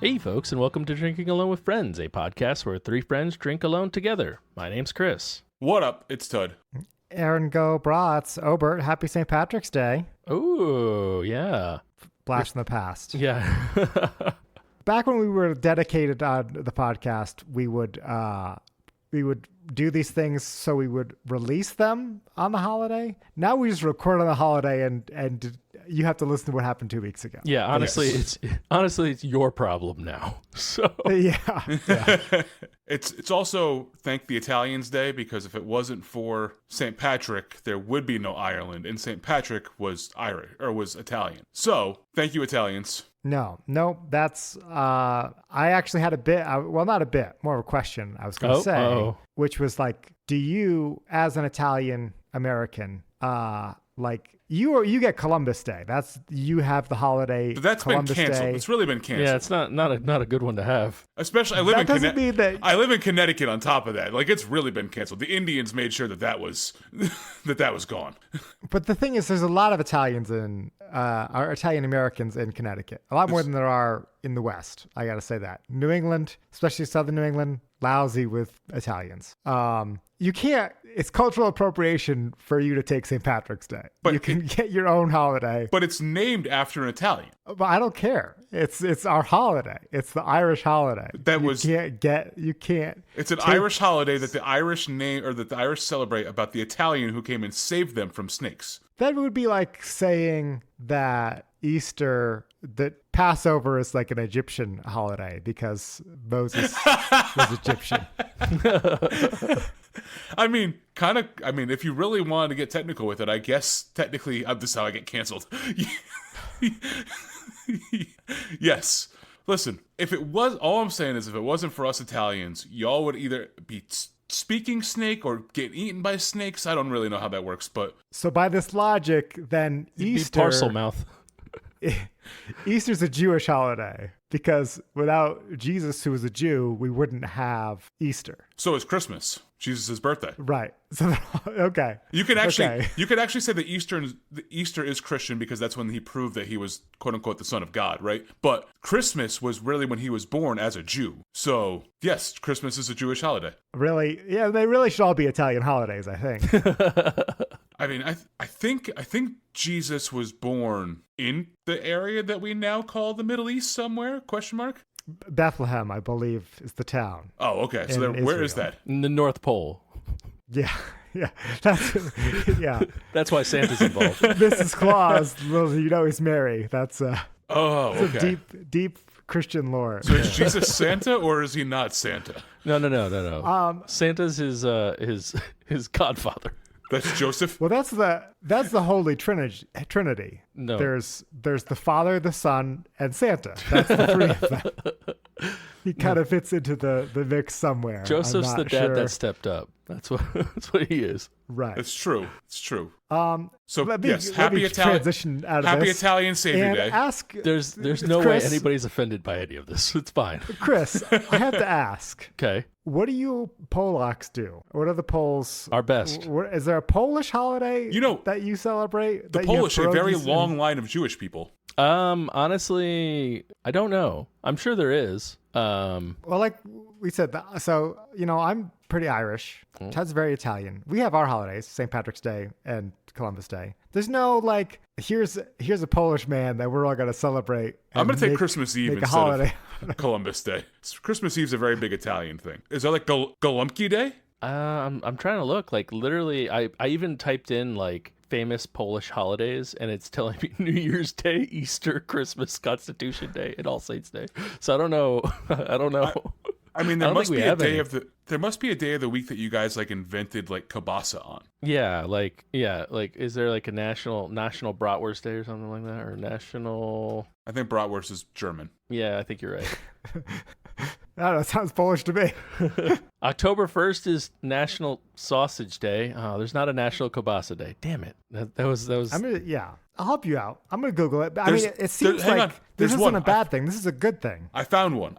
Hey folks, and welcome to Drinking Alone with Friends, a podcast where three friends drink alone together. My name's Chris. What up? It's Tud. Aaron Go Brats, Obert, happy St. Patrick's Day. Ooh, yeah. Blast from the past. Yeah. Back when we were dedicated on the podcast, we would do these things so we would release them on the holiday. Now we just record on the holiday and you have to listen to what happened 2 weeks ago. Yeah, honestly, it's your problem now. So Yeah. It's also Thank the Italians Day, because if it wasn't for St. Patrick, there would be no Ireland, and St. Patrick was Irish or was Italian. So thank you, Italians. No, that's, I actually had a bit, well, not a bit, more of a question I was going to say, which was like, do you, as an Italian American, you get Columbus Day. You have the holiday. But that's Columbus been canceled. Day. It's really been canceled. yeah, it's not a good one to have. Especially, I live in Connecticut on top of that. Like, it's really been canceled. The Indians made sure that was gone. But the thing is, there's a lot of Italians are Italian Americans in Connecticut. A lot more than there are in the West. I got to say that. New England, especially Southern New England, lousy with Italians. You can't, it's cultural appropriation for you to take St. Patrick's Day. But you can get your own holiday. But it's named after an Italian. But I don't care. It's our holiday. It's the Irish holiday. You can't. It's an Irish holiday that the Irish name, or that the Irish celebrate about the Italian who came and saved them from snakes. That would be like saying that that Passover is like an Egyptian holiday because Moses was Egyptian. I mean, if you really wanted to get technical with it, I guess technically this is how I get canceled. Yes. Listen, all I'm saying is if it wasn't for us Italians, y'all would either be speaking snake or get eaten by snakes. I don't really know how that works, but... So by this logic, then Easter... Parcel mouth. Easter's a Jewish holiday because without Jesus, who was a Jew, we wouldn't have Easter. So is Christmas, Jesus' birthday. Right. So okay. You could actually say that Easter is Christian because that's when he proved that he was quote unquote the Son of God, right? But Christmas was really when he was born as a Jew. So yes, Christmas is a Jewish holiday. Really? Yeah, they really should all be Italian holidays, I think. I mean, I think Jesus was born in the area that we now call the Middle East somewhere, question mark? Bethlehem, I believe, is the town. Oh, okay. So then where is that? In the North Pole. Yeah. That's why Santa's involved. Mrs. Claus, he's Mary. That's okay. Deep Christian lore. So is Jesus Santa or is he not Santa? No. Santa's his godfather. That's Joseph? Well, that's the Holy Trinity. No. There's the Father, the Son, and Santa. That's the three of them. He kind of fits into the mix somewhere. Joseph's the dad that stepped up. That's what he is. Right. It's true. Yes, happy Italian Savior Day. There's no way anybody's offended by any of this. It's fine. Chris, I have to ask. Okay. What do you Polacks do? What are the Poles? Our best. Is there a Polish holiday that you celebrate? The Polish, a very long line of Jewish people. Honestly, I don't know. I'm sure there is. Well, like we said, so, I'm pretty Irish. Ted's very Italian. We have our holidays, St. Patrick's Day and Columbus Day. There's no, here's a Polish man that we're all going to celebrate. I'm going to take Christmas Eve instead a holiday. Of Columbus Day. Christmas Eve's a very big Italian thing. Is there Golumki Day? I'm trying to look. Literally, I even typed in, famous Polish holidays, and it's telling me New Year's Day, Easter, Christmas, Constitution Day, and All Saints Day. So I don't know. I mean, there must be a day of the week that you guys invented kielbasa on. Yeah, is there a national bratwurst day or something like that, or national? I think bratwurst is German. Yeah, I think you're right. I don't know, it sounds Polish to me. October 1st is National Sausage Day. Oh, there's not a National Kielbasa Day. Damn it. That was. I'll help you out. I'm going to Google it. But it seems like this isn't a bad thing. This is a good thing. I found one.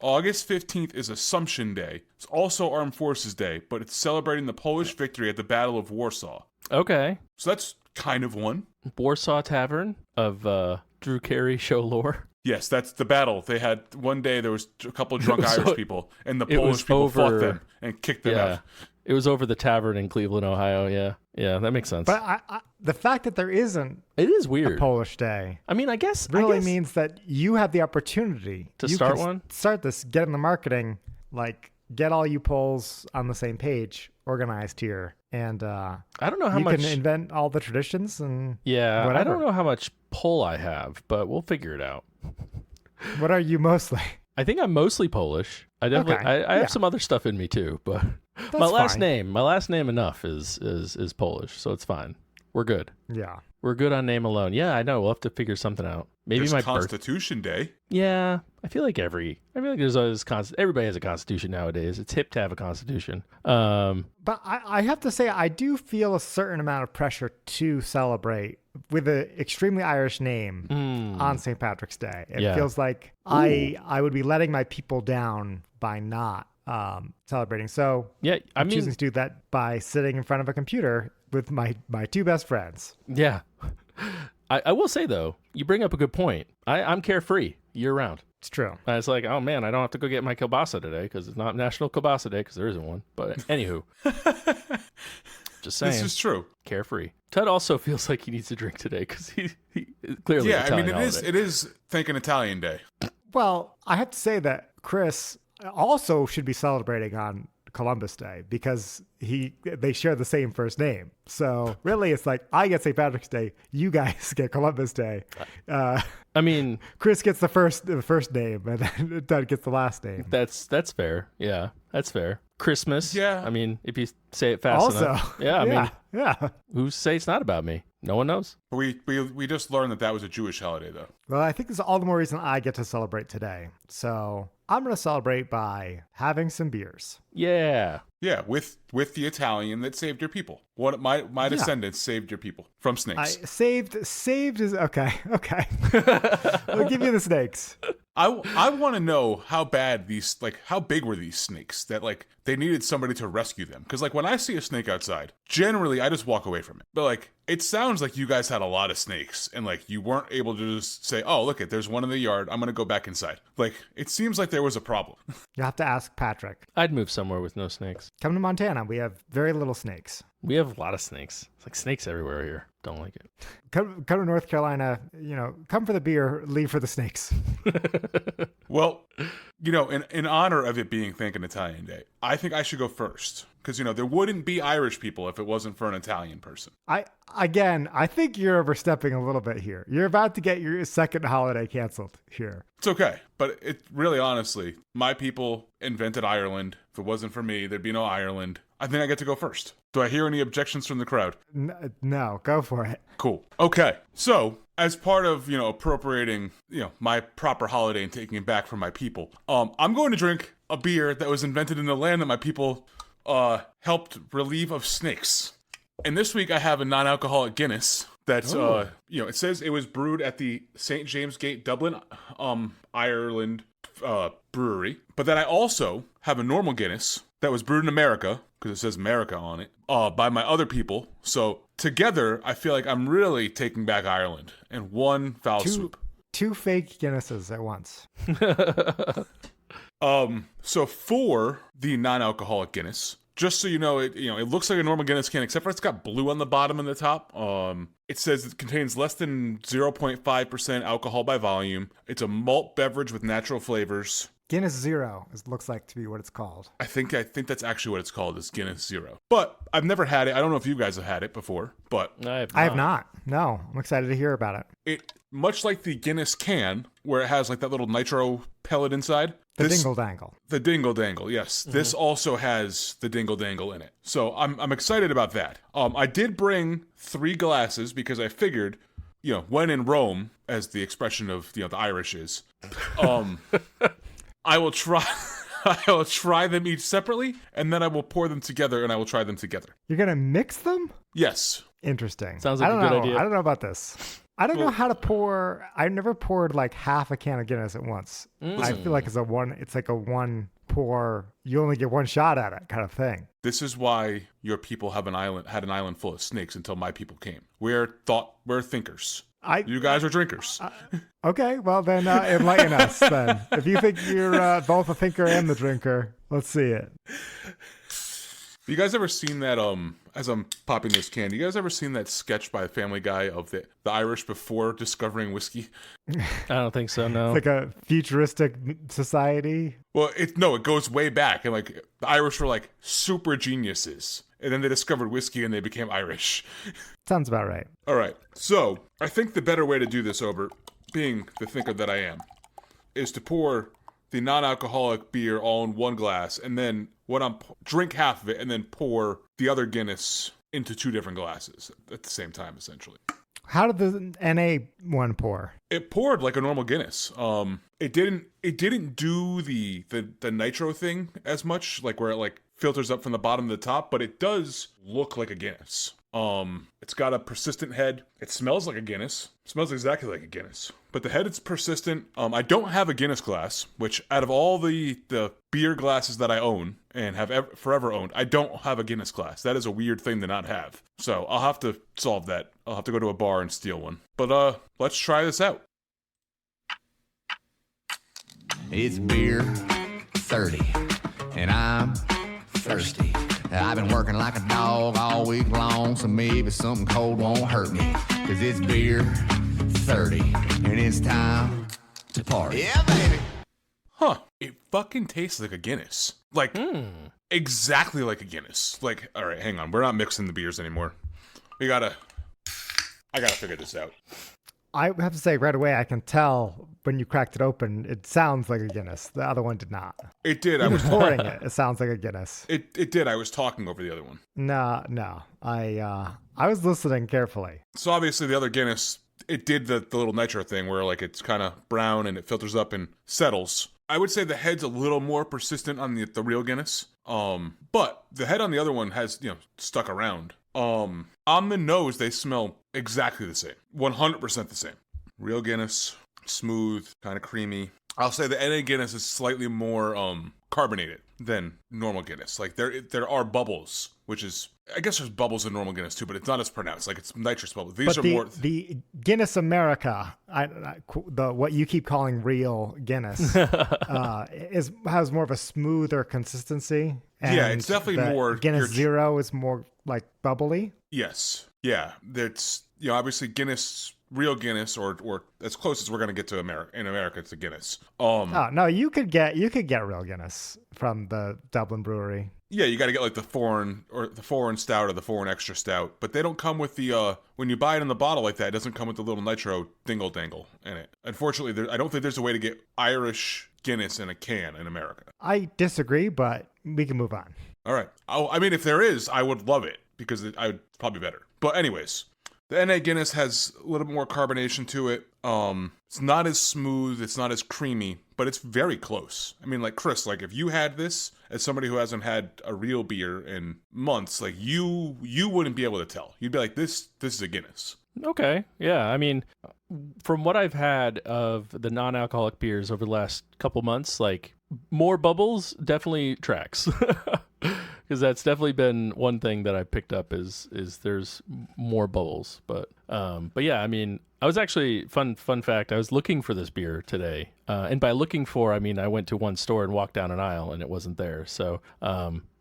August 15th is Assumption Day. It's also Armed Forces Day, but it's celebrating the Polish victory at the Battle of Warsaw. Okay. So that's kind of one. Warsaw Tavern of Drew Carey show lore. Yes, that's the battle. They had one day there was a couple of drunk Irish people, and the it was Polish people fought over- them and kicked them Yeah. out. It was over the tavern in Cleveland, Ohio. Yeah. Yeah, that makes sense. But the fact that there isn't It is a weird. Polish Day I mean, I guess really means that you have the opportunity To You start can one? Start this, get in the marketing, like get all you Poles on the same page, organized here, and I don't know how you much. can invent all the traditions and Yeah, whatever. I don't know how much pull I have, but we'll figure it out. What are you mostly? I think I'm mostly Polish. I definitely Okay, I yeah. have some other stuff in me too, but That's my last fine. name enough is Polish, so it's fine. We're good. Yeah. We're good on name alone. Yeah, I know. We'll have to figure something out. Maybe There's my birth. Constitution Day. Yeah, I feel like there's always everybody has a constitution nowadays. It's hip to have a constitution. But I have to say, I do feel a certain amount of pressure to celebrate with an extremely Irish name on St. Patrick's Day. It Yeah. feels like I would be letting my people down by not celebrating. So Yeah, I I'm mean, choosing to do that by sitting in front of a computer with my two best friends. yeah. I will say though, you bring up a good point. I'm carefree year round. It's true. And it's like, oh man, I don't have to go get my kielbasa today because it's not National Kielbasa Day because there isn't one. But anywho, just saying, This is true. carefree. Ted also feels like he needs a drink today because he clearly Yeah, I mean Italian it is Thanking Italian Day. Well, I have to say that Chris also should be celebrating on Columbus Day because they share the same first name. So really, it's like I get St. Patrick's Day, you guys get Columbus Day. I mean, Chris gets the first name, and then Doug gets the last name. that's fair. Yeah, that's fair. Christmas. Yeah. I mean, if you say it fast Also, enough. Yeah. I mean, yeah. who's say it's not about me? No one knows. We just learned that was a Jewish holiday though. Well, I think this is all the more reason I get to celebrate today. So I'm going to celebrate by having some beers. Yeah. Yeah, with the Italian that saved your people. One my descendants saved your people from snakes. Saved is okay. Okay. We'll give you the snakes. I want to know how big were these snakes that like they needed somebody to rescue them? Because like when I see a snake outside, generally I just walk away from it. But like it sounds like you guys had a lot of snakes and like you weren't able to just say, oh look, there's one in the yard. I'm gonna go back inside. Like it seems like there was a problem. You'll have to ask Patrick. I'd move somewhere with no snakes. Come to Montana. We have very little snakes. We have a lot of snakes. It's like snakes everywhere here. Don't like it. Come to North Carolina. Come for the beer, leave for the snakes. Well, in honor of it being Thanking Italian Day, I think I should go first. Because, there wouldn't be Irish people if it wasn't for an Italian person. I think you're overstepping a little bit here. You're about to get your second holiday canceled here. It's okay. But it really, honestly, my people invented Ireland. If it wasn't for me, there'd be no Ireland. I think I get to go first. Do I hear any objections from the crowd? No, go for it. Cool. Okay. So, as part of, appropriating, my proper holiday and taking it back from my people, I'm going to drink a beer that was invented in the land that my people helped relieve of snakes. And this week I have a non-alcoholic Guinness that's, it says it was brewed at the St. James Gate, Dublin, Ireland brewery. But then I also have a normal Guinness that was brewed in America, because it says America on it, by my other people. So together, I feel like I'm really taking back Ireland in one foul swoop. Two fake Guinnesses at once. So for the non-alcoholic Guinness, just so you know, it looks like a normal Guinness can, except for it's got blue on the bottom and the top. It says it contains less than 0.5% alcohol by volume. It's a malt beverage with natural flavors. Guinness Zero looks like to be what it's called. I think that's actually what it's called, is Guinness Zero. But I've never had it. I don't know if you guys have had it before, but I have not. No, I'm excited to hear about it. it, much like the Guinness can, where it has like that little nitro pellet inside. The dingle dangle. The dingle dangle, yes. This also has the dingle dangle in it. So I'm excited about that. I did bring 3 glasses because I figured, when in Rome, as the expression of the Irish is, I will try them each separately, and then I will pour them together, and I will try them together. You're gonna mix them? Yes. Interesting. Sounds like I a don't good know. idea. I don't know about this. I don't know how to pour. I've never poured like half a can of Guinness at once. I feel like it's like a one pour. You only get one shot at it kind of thing. This is why your people had an island full of snakes until my people came. We're thinkers. You guys are drinkers. Okay, well then enlighten us then. If you think you're both a thinker and the drinker, let's see it. You guys ever seen that, as I'm popping this can, you guys ever seen that sketch by Family Guy of the Irish before discovering whiskey? I don't think so, no. It's like a futuristic society. Well, it goes way back. And like, the Irish were like super geniuses. And then they discovered whiskey and they became Irish. Sounds about right. All right. So, I think the better way to do this, Obert, being the thinker that I am, is to pour the non-alcoholic beer all in one glass, and then drink half of it, and then pour the other Guinness into 2 different glasses at the same time, essentially. How did the NA one pour? It poured like a normal Guinness. It didn't do the nitro thing as much, like where it like filters up from the bottom to the top, but it does look like a Guinness. It's got a persistent head. It smells like a Guinness. It smells exactly like a Guinness. But the head is persistent. I don't have a Guinness glass, which out of all the beer glasses that I own and have forever owned, I don't have a Guinness glass. That is a weird thing to not have. So I'll have to solve that. I'll have to go to a bar and steal one. But let's try this out. It's beer 30, and I'm thirsty. I've been working like a dog all week long, so maybe something cold won't hurt me. Cause it's beer 30, and it's time to party. Yeah, baby. Huh. It fucking tastes like a Guinness. Like, exactly like a Guinness. Like, all right, hang on. We're not mixing the beers anymore. I gotta figure this out. I have to say right away, I can tell when you cracked it open, it sounds like a Guinness. The other one did not. It did. I Even was pouring it, it sounds like a Guinness. It did. I was talking over the other one. No. I was listening carefully. So obviously the other Guinness, it did the little nitro thing where like it's kind of brown and it filters up and settles. I would say the head's a little more persistent on the real Guinness. But the head on the other one has, stuck around. On the nose, they smell exactly the same. 100% the same. Real Guinness, smooth, kind of creamy. I'll say the NA Guinness is slightly more carbonated than normal Guinness. Like there are bubbles, which is, I guess there's bubbles in normal Guinness too, but it's not as pronounced. Like it's nitrous bubbles. These but are more. The Guinness America, what you keep calling real Guinness, has more of a smoother consistency. And yeah, it's definitely more. Guinness Zero is more like bubbly. Yes. Yeah. That's, obviously Guinness, real Guinness, or as close as we're going to get to America. In America, it's a Guinness. Oh, no, you could get real Guinness from the Dublin brewery. Yeah, you got to get like the foreign stout or the foreign extra stout, but they don't come with the when you buy it in the bottle like that, it doesn't come with the little nitro dingle dangle in it. Unfortunately, I don't think there's a way to get Irish Guinness in a can in America. I disagree, but we can move on. All right. I mean, if there is, I would love it because it's probably better. But anyways, the NA Guinness has a little bit more carbonation to it. It's not as smooth, it's not as creamy, but it's very close. I mean, like Chris, like if you had this as somebody who hasn't had a real beer in months, like you wouldn't be able to tell. You'd be like, this is a Guinness. Okay. Yeah. I mean, from what I've had of the non-alcoholic beers over the last couple months, like more bubbles definitely tracks. Because that's definitely been one thing that I picked up is there's more bubbles. But yeah, I mean, I was actually fun fact. I was looking for this beer today, and by looking for, I mean I went to one store and walked down an aisle and it wasn't there. So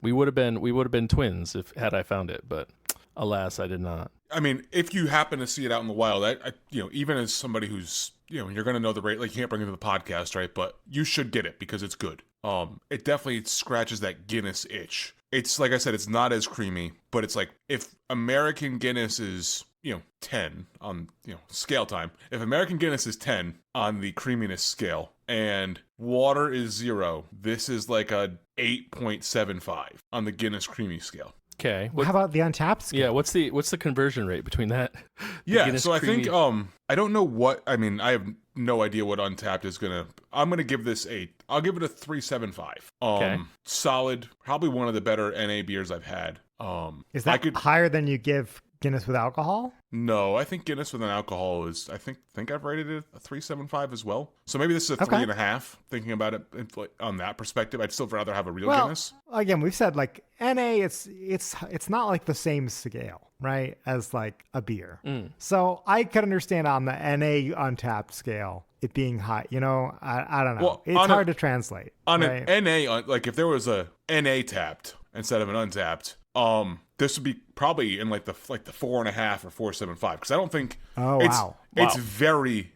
we would have been twins had I found it, but alas, I did not. I mean, if you happen to see it out in the wild, I even as somebody who's you're going to know the rate, like you can't bring it to the podcast, right? But you should get it because it's good. It definitely scratches that Guinness itch. It's like I said, it's not as creamy, but it's like if American Guinness is 10 on scale time. If American Guinness is 10 on the creaminess scale and water is 0, this is like a 8.75 on the Guinness creamy scale. Okay. How about the Untapped scale? Yeah, what's the conversion rate between that? Yeah, Guinness so creamy... I think I don't know what, I mean, I have no idea what Untapped is I'm gonna give this I'll give it a 3.75. Okay. Solid, probably one of the better NA beers I've had. Is that higher than you give Guinness with alcohol? No, I think Guinness with an alcohol is, I think I've rated it a 3.75 as well. So maybe this is a 3.5, thinking about it on that perspective. I'd still rather have a real Guinness. Again, we've said like NA, it's not like the same scale, right, as like a beer. So I could understand on the NA Untapped scale it being high. You know, I don't know. Well, it's hard to translate. On right? an NA, like if there was a NA tapped instead of an untapped, this would be probably in like the 4.5 or 4.75, because I don't think it's very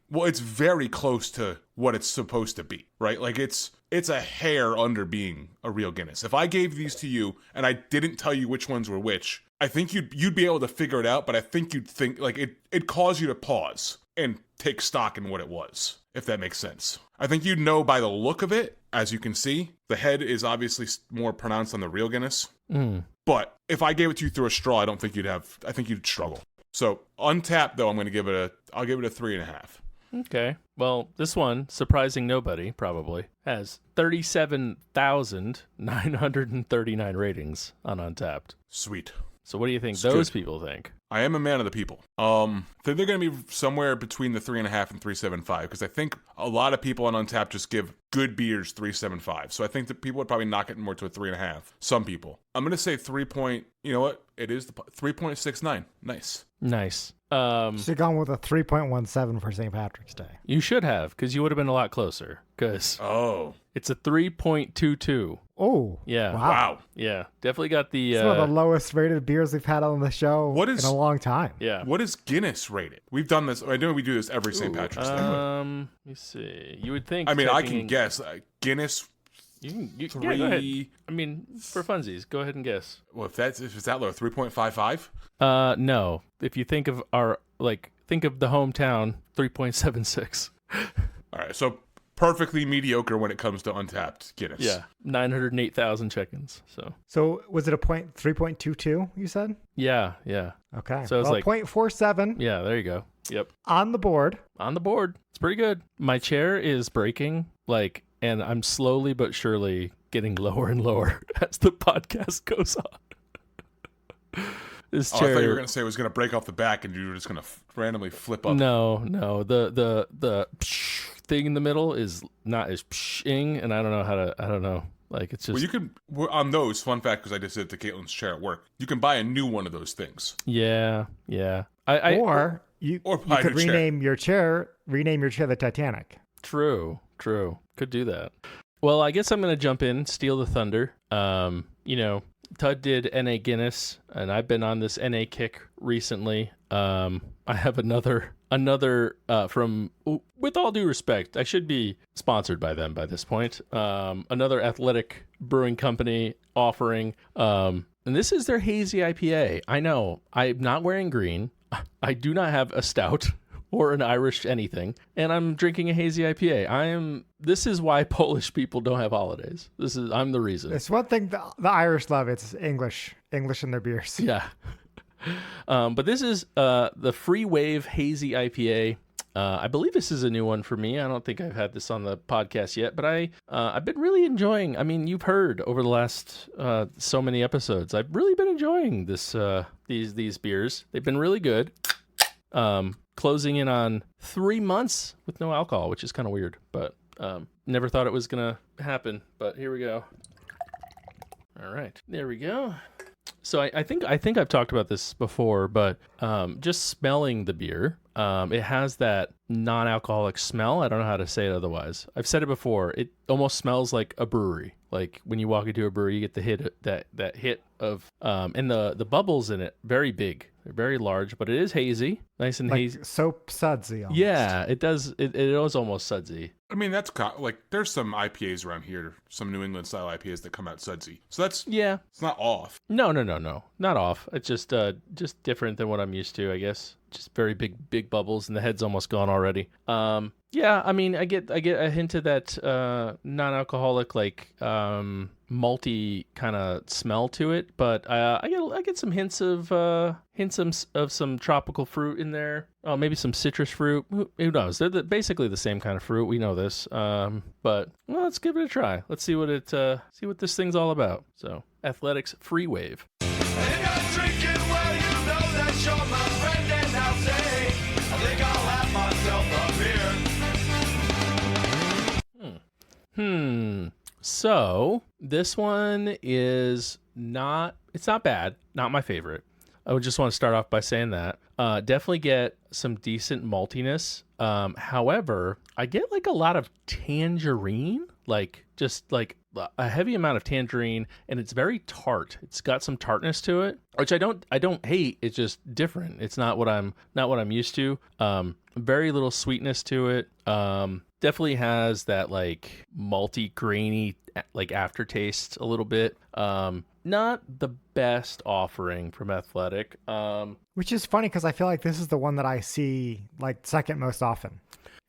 close to what it's supposed to be, right? Like it's a hair under being a real Guinness. If I gave these to you and I didn't tell you which ones were which, I think you'd be able to figure it out, but I think you'd think like it'd cause you to pause and take stock in what it was, if that makes sense. I think you'd know by the look of it. As you can see, the head is obviously more pronounced on the real Guinness. But if I gave it to you through a straw, I think you'd struggle. So Untapped, though, I'll give it a 3.5. Okay. Well, this one, surprising nobody, probably, has 37,939 ratings on Untapped. Sweet. So what do you think people think? I am a man of the people. I think they're going to be somewhere between the 3.5 and 3.75, because I think a lot of people on Untapped just give good beers 3.75. So I think that people would probably knock it more to a 3.5. Some people. I'm going to say 3. You know what? It is 3.69. Nice. Should have gone with a 3.17 for St. Patrick's Day. You should have, because you would have been a lot closer. Because it's a 3.22. Oh, yeah! Wow. Yeah, definitely got the. It's one of the lowest rated beers we've had on the show in a long time. Yeah. What is Guinness rated? We've done this. I know we do this every St. Patrick's Day. Let me see. You would think. I mean, I can guess. Guinness. You go ahead. I mean, for funsies, go ahead and guess. Well, if it's that low, 3.55. No. If you think of the hometown, 3.76. All right, so perfectly mediocre when it comes to Untapped Guinness. Yeah, 908,000 check-ins. So was it a 3.22? You said? Yeah. Okay. So it's 0.47. Yeah, there you go. Yep. On the board. It's pretty good. My chair is breaking, and I'm slowly but surely getting lower and lower as the podcast goes on. This chair. I thought you were going to say it was going to break off the back and you were just going to randomly flip up. No. The thing in the middle is not as pshing, and I don't know. It's just. Well, you can, on those, fun fact, because I just did it to Caitlin's chair at work, you can buy a new one of those things. Yeah. Or you could rename your chair the Titanic. True. Could do that. Well, I guess I'm going to jump in, steal the thunder. Tud did NA Guinness, and I've been on this NA kick recently. I have another from, with all due respect, I should be sponsored by them by this point. Another athletic brewing company offering, and this is their hazy IPA. I know I'm not wearing green. I do not have a stout or an Irish anything, and I'm drinking a hazy IPA. This is why Polish people don't have holidays. I'm the reason. It's one thing the Irish love. It's English in their beers. Yeah. But this is the Free Wave Hazy IPA. I believe this is a new one for me. I don't think I've had this on the podcast yet, but I've been really enjoying. I mean, you've heard over the last so many episodes. I've really been enjoying these beers. They've been really good. Closing in on 3 months with no alcohol, which is kind of weird, but never thought it was gonna happen. But here we go. All right, there we go. So I think I've talked about this before, but just smelling the beer, it has that non-alcoholic smell. I don't know how to say it otherwise. I've said it before. It almost smells like a brewery. Like when you walk into a brewery, you get the hit that hit of and the bubbles in it very big. They're very large, but it is hazy, nice and hazy. Soap sudsy. Almost. Yeah, it does. It is almost sudsy. I mean, that's there's some IPAs around here, some New England style IPAs that come out sudsy. So that's it's not off. No, not off. It's just different than what I'm used to, I guess. Just very big bubbles, and the head's almost gone already. Yeah, I mean, I get a hint of that non-alcoholic, malty kind of smell to it, but I get some hints of some tropical fruit in there. Oh, maybe some citrus fruit. Who knows? They're basically the same kind of fruit. We know this. But let's give it a try. Let's see what this thing's all about. So, Athletics Free Wave. And you're drinking, well, you know that you're So this one is it's not bad. Not my favorite. I would just want to start off by saying that. Definitely get some decent maltiness. However, I get like a lot of tangerine, like just like a heavy amount of tangerine, and it's very tart. It's got some tartness to it, which I don't hate. It's just different. It's not what I'm used to. Very little sweetness to it. Definitely has that like malty, grainy like aftertaste a little bit. Not the best offering from Athletic. Which is funny because I feel like this is the one that I see like second most often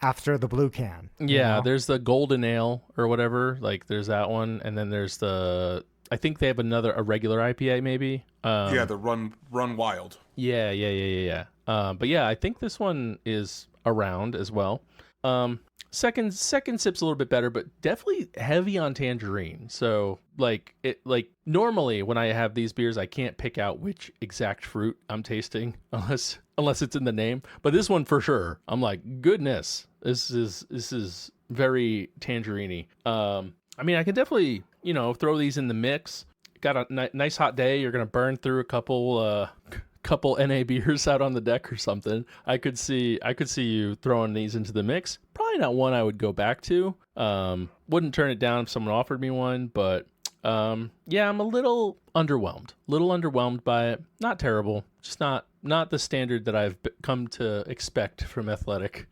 after the blue can. Yeah, know? There's the golden ale or whatever. Like there's that one, and then there's I think they have a regular IPA maybe. Yeah, the Run Wild. Yeah. But yeah, I think this one is around as well. Second sip's a little bit better, but definitely heavy on tangerine. So like normally when I have these beers, I can't pick out which exact fruit I'm tasting unless it's in the name. But this one for sure, I'm like, goodness, this is very tangerine-y. I mean, I can definitely throw these in the mix. Got a nice hot day, you're gonna burn through a couple NA beers out on the deck or something. I could see you throwing these into the mix. Probably not one I would go back to. Wouldn't turn it down if someone offered me one, but yeah, I'm a little underwhelmed by it. Not terrible, just not the standard that I've come to expect from Athletic.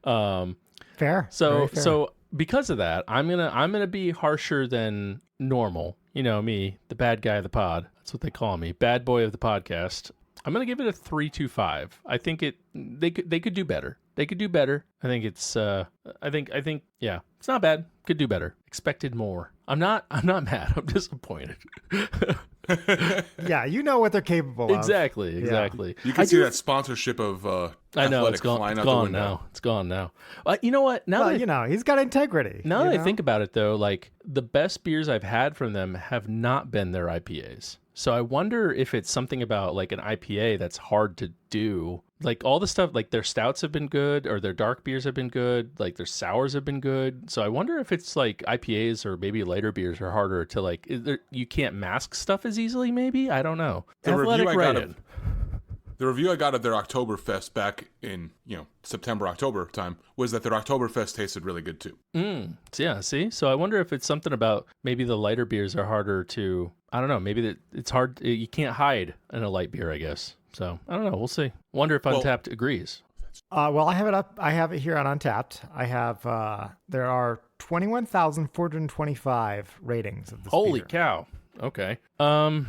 Fair. So because of that, I'm gonna be harsher than normal. You know me, the bad guy of the pod. That's what they call me, bad boy of the podcast. I'm gonna give it a 3.25. I think they could do better. They could do better. I think it's I think yeah, it's not bad. Could do better. Expected more. I'm not mad. I'm disappointed. Yeah, you know what they're capable of. Exactly. You can see that sponsorship of I know Athletic it's gone. flying It's out the gone window. now. It's gone now. You know what? He's got integrity. Now that I think about it, though, like the best beers I've had from them have not been their IPAs. So I wonder if it's something about like an IPA that's hard to do. Like all the stuff, like their stouts have been good, or their dark beers have been good, like their sours have been good. So I wonder if it's like IPAs or maybe lighter beers are harder to like. You can't mask stuff as easily. Maybe I don't know. The review I got of their Oktoberfest back in September, October time was that their Oktoberfest tasted really good too. Yeah, see? So I wonder if it's something about maybe the lighter beers are harder to, I don't know, maybe it's hard, you can't hide in a light beer, I guess. So I don't know, we'll see. Wonder if Untappd agrees. Well, I have it up. I have it here on Untappd. I have, there are 21,425 ratings of this Holy beer. cow. Okay. I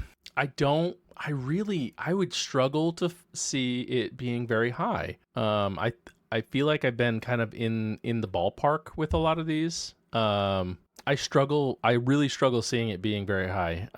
would struggle to see it being very high. I feel like I've been kind of in the ballpark with a lot of these. I really struggle seeing it being very high.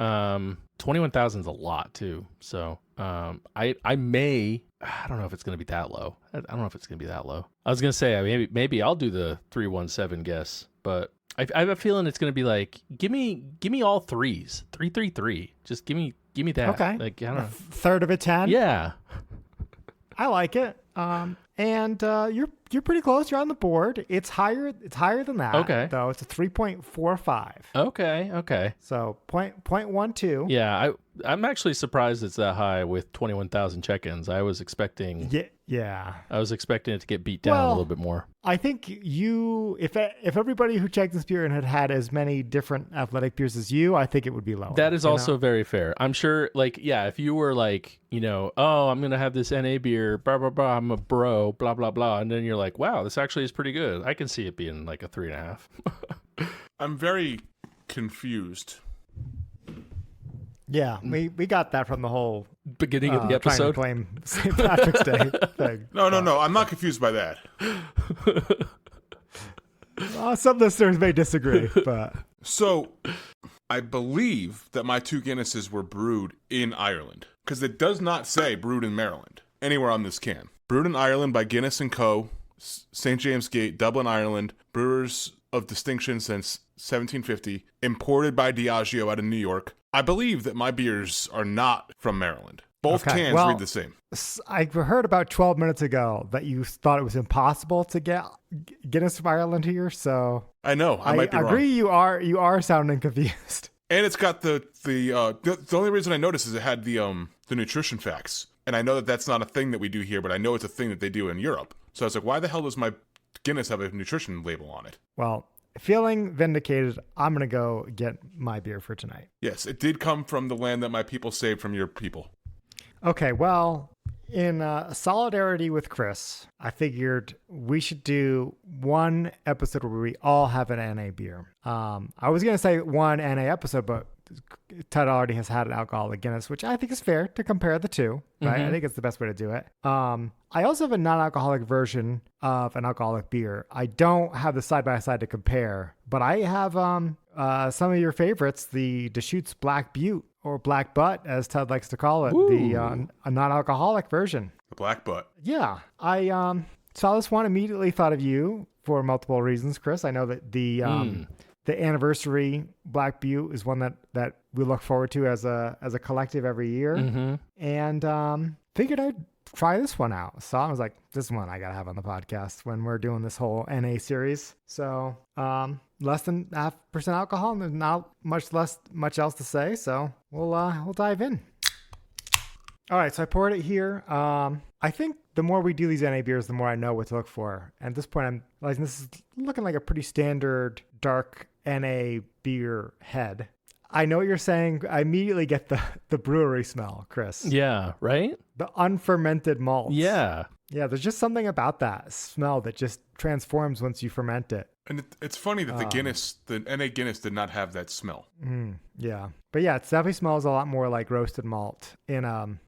21,000 is a lot too. So, I don't know if it's going to be that low. I don't know if it's going to be that low. I was going to say, maybe I'll do the 317 guess, but I have a feeling it's going to be like, give me all threes, 333. Just give me that. Okay. Like, I don't know. Third of a 10. Yeah. I like it. And you're pretty close. You're on the board. It's higher than that. Okay. Though it's a 3.45. Okay. So 0.12. Yeah, I'm actually surprised it's that high with 21,000 check-ins. I was expecting Yeah. I was expecting it to get beat down a little bit more. I think if everybody who checked this beer and had as many different Athletic beers as you, I think it would be lower. That is also very fair. I'm sure, like, yeah, if you were like, oh, I'm going to have this NA beer, blah, blah, blah, I'm a bro, blah, blah, blah. And then you're like, wow, this actually is pretty good. I can see it being like a 3.5. I'm very confused. Yeah, we got that from the whole beginning of the episode. Trying to claim St. Patrick's Day thing. No. I'm not confused by that. Some listeners may disagree, but So, I believe that my two Guinnesses were brewed in Ireland, because it does not say brewed in Maryland anywhere on this can. Brewed in Ireland by Guinness & Co., St. James Gate, Dublin, Ireland. Brewers of distinction since 1750. Imported by Diageo out of New York. I believe that my beers are not from Maryland. Both cans read the same. I heard about 12 minutes ago that you thought it was impossible to get Guinness of Ireland here, so I know. I might be agree wrong. You are sounding confused. And it's got the only reason I noticed is it had the nutrition facts. And I know that that's not a thing that we do here, but I know it's a thing that they do in Europe. So I was like, why the hell does my Guinness have a nutrition label on it? Well, feeling vindicated, I'm going to go get my beer for tonight. Yes, it did come from the land that my people saved from your people. Okay, well, in solidarity with Chris, I figured we should do one episode where we all have an NA beer. I was going to say one NA episode, but Ted already has had an alcoholic Guinness, which I think is fair to compare the two, right? I think it's the best way to do it. I also have a non-alcoholic version of an alcoholic beer. I don't have the side-by-side to compare, but I have some of your favorites, the Deschutes Black Butte, or Black Butt, as Ted likes to call it, a non-alcoholic version. The Black Butt. Yeah. I saw this one, immediately thought of you for multiple reasons, Chris. I know that the anniversary Black Butte is one that we look forward to as a collective every year. And figured I'd try this one out. So I was like, this one I got to have on the podcast when we're doing this whole NA series. So less than 0.5% alcohol, and there's not much else to say. So we'll dive in. All right, so I poured it here. I think the more we do these NA beers, the more I know what to look for. And at this point, I'm like, this is looking like a pretty standard dark NA beer head. I know what you're saying. I immediately get the brewery smell, Chris. Yeah, right? The unfermented malts. Yeah. Yeah, there's just something about that smell that just transforms once you ferment it. And it's funny that the NA Guinness did not have that smell. Yeah. But yeah, it definitely smells a lot more like roasted malt in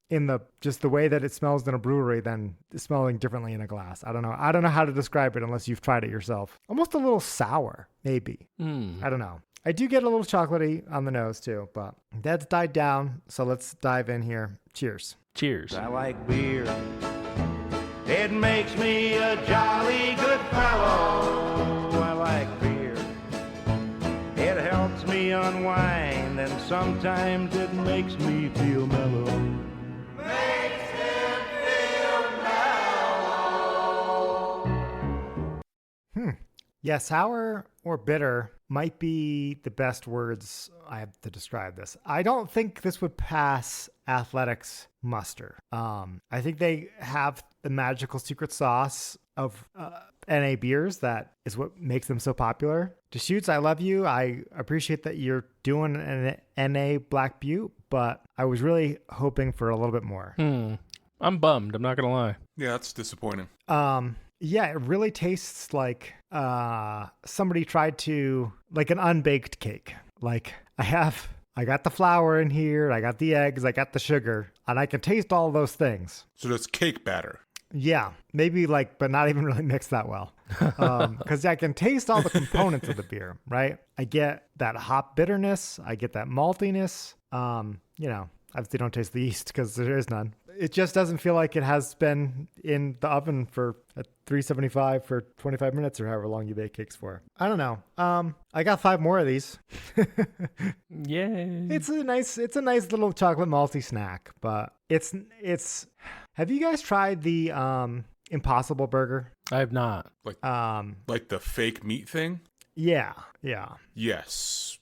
the just the way that it smells in a brewery than smelling differently in a glass. I don't know how to describe it unless you've tried it yourself. Almost a little sour, maybe. I don't know. I do get a little chocolatey on the nose too, but that's died down. So let's dive in here. Cheers. Cheers. I like beer. It makes me a jolly good fellow. I like beer. It helps me unwind, and sometimes it makes me feel mellow. Makes him feel mellow. Yeah, sour or bitter might be the best words I have to describe this. I don't think this would pass Athletics muster. I think they have the magical secret sauce of NA beers that is what makes them so popular. Deschutes, I love you. I appreciate that you're doing an NA Black Butte, but I was really hoping for a little bit more. I'm bummed. I'm not going to lie. Yeah, that's disappointing. Yeah, it really tastes like somebody tried to, like an unbaked cake. Like I got the flour in here, I got the eggs, I got the sugar, and I can taste all those things. So it's cake batter. Yeah, maybe but not even really mixed that well. Because I can taste all the components of the beer, right? I get that hop bitterness, I get that maltiness. Obviously don't taste the yeast because there is none. It just doesn't feel like it has been in the oven for 375 for 25 minutes or however long you bake cakes for. I don't know. I got 5 more of these. Yay. It's a nice little chocolate malty snack, but it's have you guys tried the Impossible Burger? I have not. Like the fake meat thing? Yeah. Yes.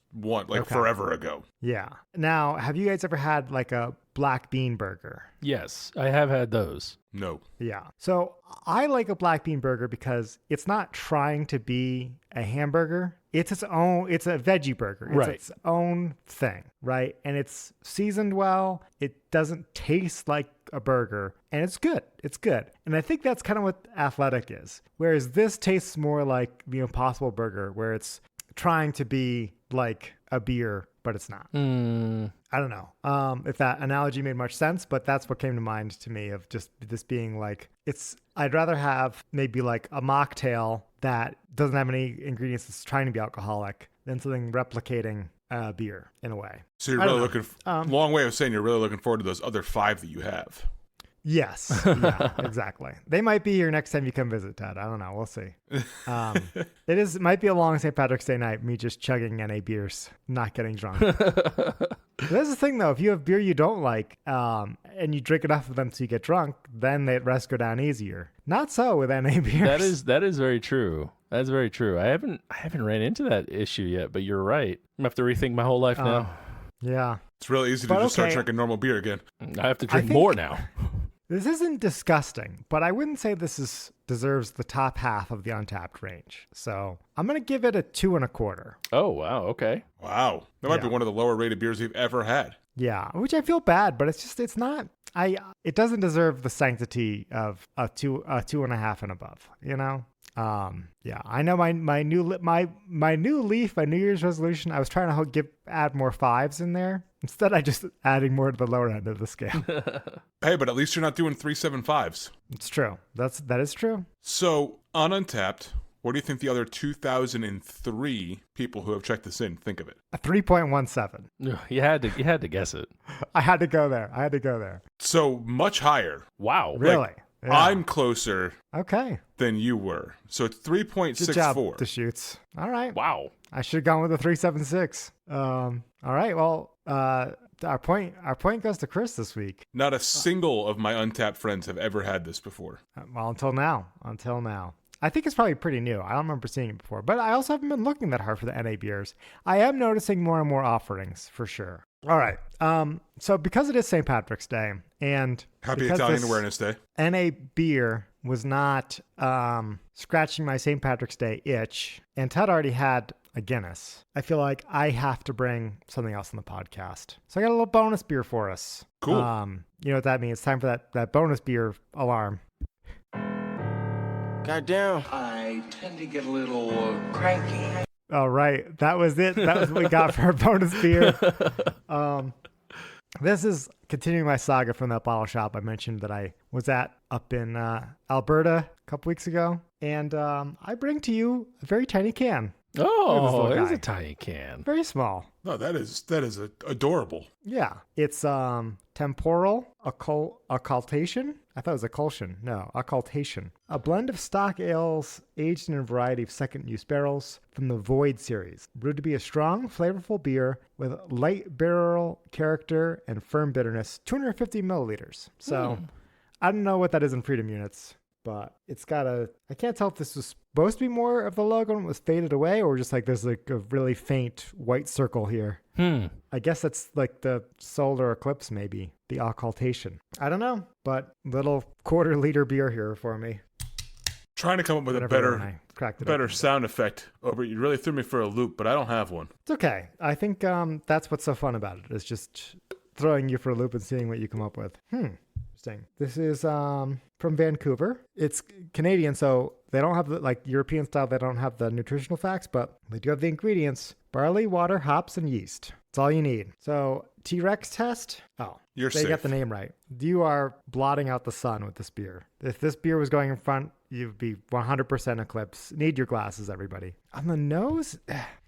Forever ago. Yeah. Now, have you guys ever had like a black bean burger? Yes, I have had those. No. Yeah. So I like a black bean burger because it's not trying to be a hamburger. It's a veggie burger. It's its own thing, right? And it's seasoned well. It doesn't taste like a burger, and it's good. And I think that's kind of what Athletic is. Whereas this tastes more like the Impossible Burger, where it's trying to be like a beer, but it's not. I don't know if that analogy made much sense, but that's what came to mind to me of just this being like, I'd rather have maybe like a mocktail that doesn't have any ingredients that's trying to be alcoholic than something replicating beer in a way. So you're really long way of saying you're really looking forward to those other 5 that you have. Yes. Yeah, exactly. They might be here next time you come visit, Ted. I don't know. We'll see. It might be a long St. Patrick's Day night, me just chugging NA beers, not getting drunk. That's the thing, though. If you have beer you don't like and you drink enough of them so you get drunk, then the rest go down easier. Not so with NA beers. That is very true. That's very true. I haven't ran into that issue yet, but you're right. I'm gonna have to rethink my whole life now. Yeah. It's real easy to just start drinking normal beer again. I have to drink more now. This isn't disgusting, but I wouldn't say this deserves the top half of the Untapped range. So I'm going to give it a 2.25. Oh, wow. Okay. Wow. That might be one of the lower rated beers you've ever had. Yeah, which I feel bad, but it's not. It doesn't deserve the sanctity of a 2.5 and above, you know? Yeah, I know my new leaf, my New Year's resolution, I was trying to add more 5s in there. Instead, I just adding more to the lower end of the scale. Hey, but at least you're not doing 3.75s. It's true. That is true. So on Untapped, what do you think the other 2,003 people who have checked this in think of it? A 3.17. You had to guess it. I had to go there. So much higher. Wow. Really? Yeah. I'm closer than you were. So it's 3.64. Good job, Deschutes. All right. Wow. I should have gone with a 3.76. All right. Well, our point goes to Chris this week. Not a single of my Untapped friends have ever had this before. Well, until now. I think it's probably pretty new. I don't remember seeing it before, but I also haven't been looking that hard for the NA beers. I am noticing more and more offerings for sure. All right. So because it is St. Patrick's Day and Happy Italian Awareness Day, NA beer was not scratching my St. Patrick's Day itch, and Ted already had a Guinness. I feel like I have to bring something else on the podcast. So I got a little bonus beer for us. Cool. You know what that means? It's time for that bonus beer alarm. Goddamn. I tend to get a little cranky. All right. That was it. That was what we got for our bonus beer. This is continuing my saga from that bottle shop I mentioned that I was at up in Alberta a couple weeks ago. And I bring to you a very tiny can. Oh, it is a tiny can. Very small. No, that is adorable. Yeah. It's temporal occultation. I thought it was occultation. No, occultation. A blend of stock ales aged in a variety of second-use barrels from the Void series. Brewed to be a strong, flavorful beer with light barrel character and firm bitterness. 250 milliliters. So I don't know what that is in freedom units, but it's got I can't tell if this was supposed to be more of the logo and it was faded away or just like there's like a really faint white circle here. I guess that's like the solar eclipse, maybe the occultation. I don't know, but little 1/4 liter beer here for me. Trying to come up with a better sound effect over it. You really threw me for a loop, but I don't have one. It's okay. I think that's what's so fun about it, is just throwing you for a loop and seeing what you come up with. Interesting. This is from Vancouver. It's Canadian, so they don't have the, like European style, they don't have the nutritional facts, but they do have the ingredients. Barley, water, hops, and yeast. That's all you need. So T-Rex test. Oh, you're they safe. Got the name right. You are blotting out the sun with this beer. If this beer was going in front, you'd be 100% eclipse. Need your glasses, everybody. On the nose,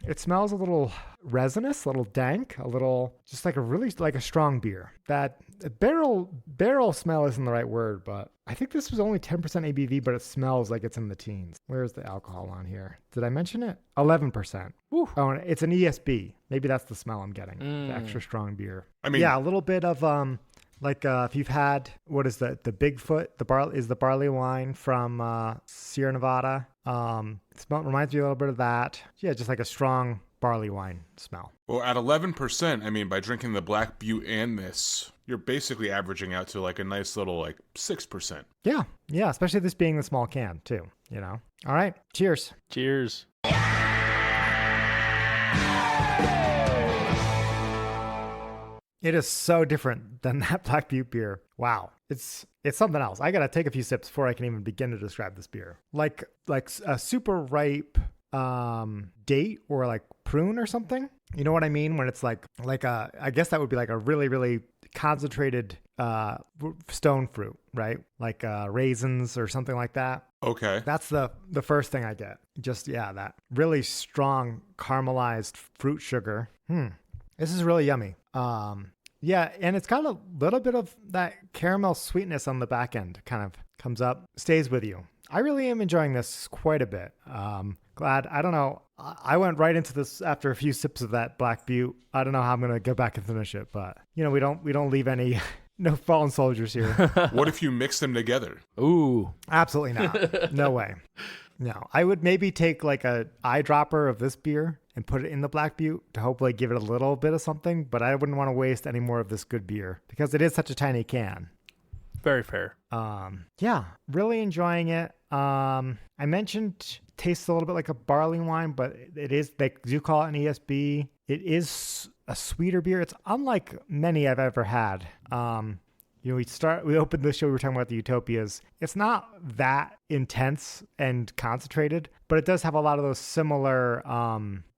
it smells a little resinous, a little dank, a little just like a strong beer. That barrel smell isn't the right word, but I think this was only 10% ABV, but it smells like it's in the teens. Where's the alcohol on here? Did I mention it? 11%. Ooh. Oh, and it's an ESB. Maybe that's the smell I'm getting. The extra strong beer. I mean, yeah, a little bit of like if you've had, what is the Bigfoot, the barley wine from Sierra Nevada. Reminds me a little bit of that. Yeah, just like a strong barley wine smell. Well, at 11%, I mean, by drinking the Black Butte and this, you're basically averaging out to like a nice little like 6%. Yeah, especially this being the small can too, you know. All right, cheers. Cheers. It is so different than that Black Butte beer. Wow. It's something else. I got to take a few sips before I can even begin to describe this beer. Like a super ripe date or like prune or something. You know what I mean? When it's like I guess that would be like a really, really concentrated stone fruit, right? Like raisins or something like that. Okay. That's the first thing I get. Just, that really strong caramelized fruit sugar. This is really yummy. Yeah, and it's got a little bit of that caramel sweetness on the back end. Kind of comes up, stays with you. I really am enjoying this quite a bit. Glad. I don't know. I went right into this after a few sips of that Black Butte. I don't know how I'm gonna go back and finish it, but we don't leave any no fallen soldiers here. What if you mix them together? Ooh. Absolutely not. No way. No, I would maybe take like a eyedropper of this beer and put it in the Black Butte to hopefully give it a little bit of something, but I wouldn't want to waste any more of this good beer because it is such a tiny can. Very fair. Yeah, really enjoying it. I mentioned tastes a little bit like a barley wine, but it is, they do call it an ESB. It is a sweeter beer. It's unlike many I've ever had. We opened the show, we were talking about the Utopias. It's not that intense and concentrated, but it does have a lot of those similar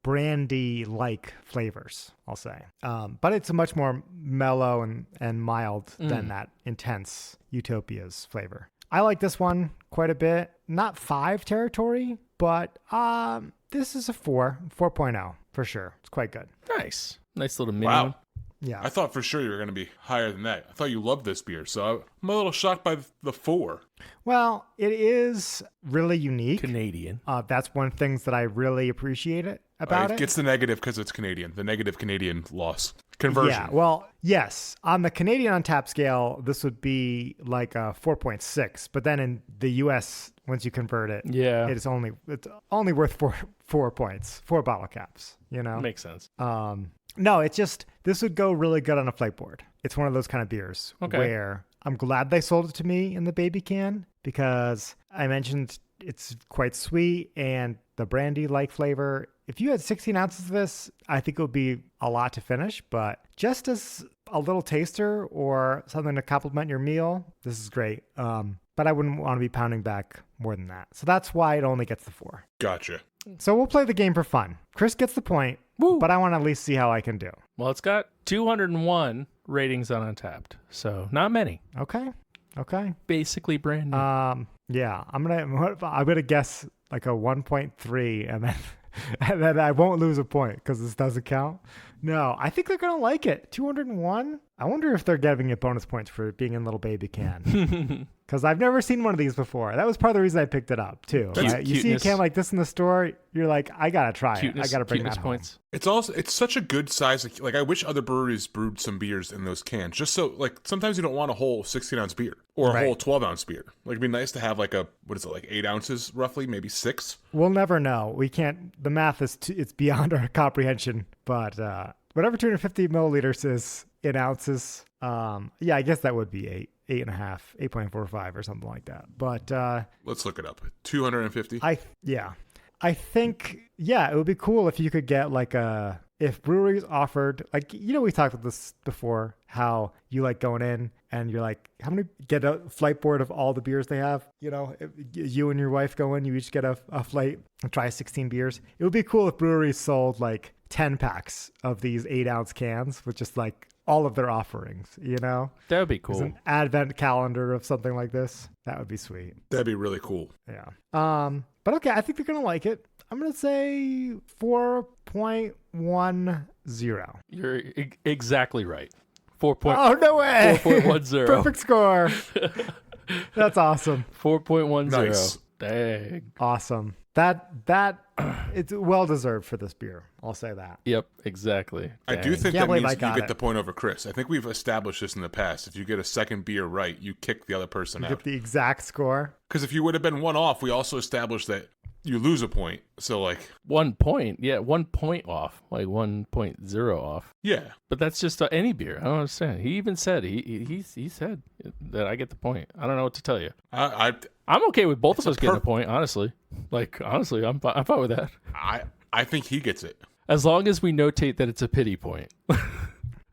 brandy-like flavors, I'll say. But it's a much more mellow and mild than that intense Utopias flavor. I like this one quite a bit. Not 5 territory, but this is a 4.0 for sure. It's quite good. Nice little mini Wow. one. Yeah. I thought for sure you were going to be higher than that. I thought you loved this beer, so I'm a little shocked by the 4. Well, it is really unique. Canadian. That's one of the things that I really appreciate about It it. gets the negative because it's Canadian. The negative Canadian loss. Conversion. Yeah, well, yes. On the Canadian Untapped scale, this would be like a 4.6. But then in the U.S., once you convert it, Yeah. it's only worth 4 points, 4 bottle caps. Makes sense. No, it's just, this would go really good on a flight board. It's one of those kind of beers where I'm glad they sold it to me in the baby can because I mentioned it's quite sweet and the brandy-like flavor. If you had 16 ounces of this, I think it would be a lot to finish, but just as a little taster or something to complement your meal, this is great. But I wouldn't want to be pounding back more than that. So that's why it only gets the 4. Gotcha. So we'll play the game for fun. Chris gets the point, but I want to at least see how I can do. Well, it's got 201 ratings on Untapped, so not many. Okay. Basically brand new. Yeah, I'm gonna guess like a 1.3, and then I won't lose a point because this doesn't count. No, I think they're gonna like it. 201. I wonder if they're giving it bonus points for it being in little baby can. Because I've never seen one of these before. That was part of the reason I picked it up too. You see a can like this in the store, you're like, I gotta try it. I gotta bring that home. Points. It's such a good size. Like I wish other breweries brewed some beers in those cans. Just so like sometimes you don't want a whole 16-ounce beer or a whole 12-ounce beer. Like it'd be nice to have like a, what is it, like 8 ounces roughly, maybe 6. We'll never know. We can't. The math is it's beyond our comprehension. But whatever 250 milliliters is in ounces, yeah, I guess that would be 8.5, 8.45 or something like that. But Let's look it up. 250. I think, it would be cool if you could get like if breweries offered, like, we talked about this before, how you like going in and you're like, how many, get a flight board of all the beers they have, if you and your wife go in, you each get a flight and try 16 beers. It would be cool if breweries sold like 10 packs of these 8-ounce cans with just like all of their offerings, That would be cool. As an advent calendar of something like this. That would be sweet. That'd be really cool. Yeah. But okay, I think they're going to like it. I'm going to say 4.10. You're exactly right. 4. Oh, no way. 4.10. Perfect score. That's awesome. 4.10. Nice. Dang. Awesome. That it's well deserved for this beer. I'll say that. Yep, exactly. I do Dang. think Can't that believe means I you got get it. the point over Chris. I think we've established this in the past. If you get a second beer right, you kick the other person You out. get the exact score. Because if you would have been one off, we also established that you lose a point. So like, 1 point. Yeah, 1 point off. Like 1.0 off. yeah. But that's just any beer. I don't understand. He even said he said that I get the point. I don't know what to tell you. I'm okay with both of us getting the point, honestly. Like, honestly, I'm fine with that. I think he gets it. As long as we notate that it's a pity point.